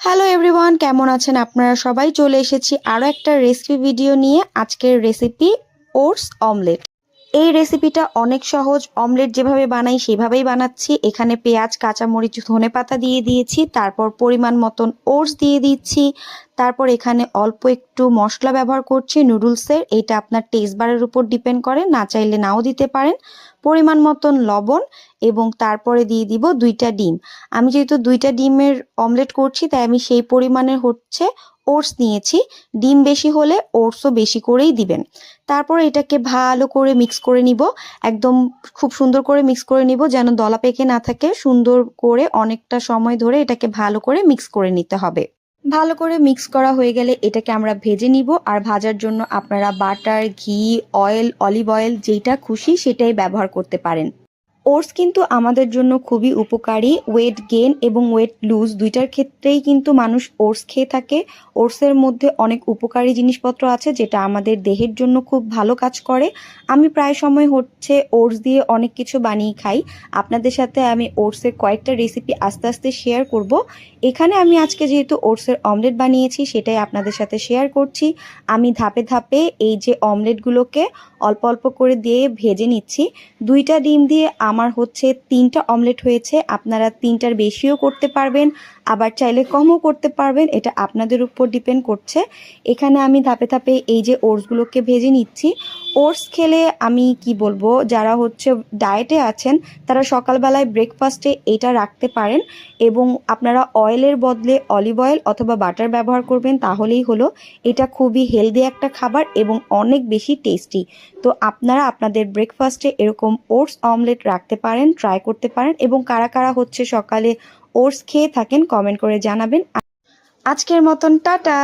Hello everyone, কেমন আছেন আপনারা সবাই? চলে এসেছি আরও একটা রেসিপি ভিডিও নিয়ে। আজকের রেসিপি ওটস অমলেট। এই রেসিপিটা অনেক সহজ। অমলেট যেভাবে বানাই সেভাবেই বানাচ্ছি। এখানে পেঁয়াজ, কাঁচামরিচ, ধনেপাতা দিয়ে দিয়েছি, তারপর পরিমাণ মতন ওটস দিয়ে দিচ্ছি, তারপর এখানে অল্প একটু মশলা ব্যবহার করছি নুডলসের। এটা আপনার টেস্ট বারের উপর ডিপেন্ড করে, না চাইলে নাও দিতে পারেন। পরিমাণ মতন লবণ এবং তারপরে দিয়ে দিব 2টা ডিম। আমি যেহেতু 2টা ডিমের অমলেট করছি তাই আমি সেই পরিমাণের ওটস নিয়েছি। ডিম বেশি হলে ওটসও বেশি করেই দিবেন। তারপর এটাকে ভালো করে মিক্স করে নিব, একদম খুব সুন্দর করে মিক্স করে নিব যেন দলা পেকে না থাকে। সুন্দর করে অনেকটা সময় ধরে এটাকে ভালো করে মিক্স করে নিতে হবে। ভালো করে মিক্স করা হয়ে গেলে এটাকে আমরা ভেজে নিব। আর ভাজার জন্য আপনারা বাটার, ঘি, অয়েল, অলিভ অয়েল যেটা খুশি সেটাই ব্যবহার করতে পারেন। ওটস কিন্তু আমাদের জন্য খুবই উপকারী। ওয়েট গেইন এবং ওয়েট লুজ দুইটার ক্ষেত্রেই কিন্তু মানুষ ওটস খেয়ে থাকে। ওটসের মধ্যে অনেক উপকারী জিনিসপত্র আছে যেটা আমাদের দেহের জন্য খুব ভালো কাজ করে। আমি প্রায় সময় ওটস দিয়ে অনেক কিছু বানিয়ে খাই। আপনাদের সাথে আমি ওটসের কয়েকটা রেসিপি আস্তে আস্তে শেয়ার করব। এখানে আমি আজকে যেহেতু ওটসের অমলেট বানিয়েছি সেটাই আপনাদের সাথে শেয়ার করছি। আমি ধাপে ধাপে এই যে অমলেটগুলোকে অল্প অল্প করে দিয়ে ভেজে নিচ্ছি। 2টা ডিম দিয়ে আমার 3টা অমলেট হয়েছে। আপনারা 3টার বেশিও করতে পারবেন, আবার চাইলে কমও করতে পারবেন, এটা আপনাদের উপর ডিপেন্ড করছে। এখানে আমি ধাপে ধাপে এই যে ওটসগুলোকে ভেজে নিচ্ছি। ওটস খেলে আমি কি বলবো, যারা ডায়েটে আছেন তারা সকালবেলায় ব্রেকফাস্টে এটা রাখতে পারেন এবং আপনারা অয়েলের বদলে অলিভ অয়েল অথবা বাটার ব্যবহার করবেন, তাহলেই হলো। এটা খুবই হেলদি একটা খাবার এবং অনেক বেশি টেস্টি। তো আপনারা আপনাদের ব্রেকফাস্টে এরকম ওটস অমলেট রাখতে পারেন, ট্রাই করতে পারেন। এবং কারা কারা সকালে ওটস খেয়ে থাকেন কমেন্ট করে জানাবেন। আজকের মতন টাটা।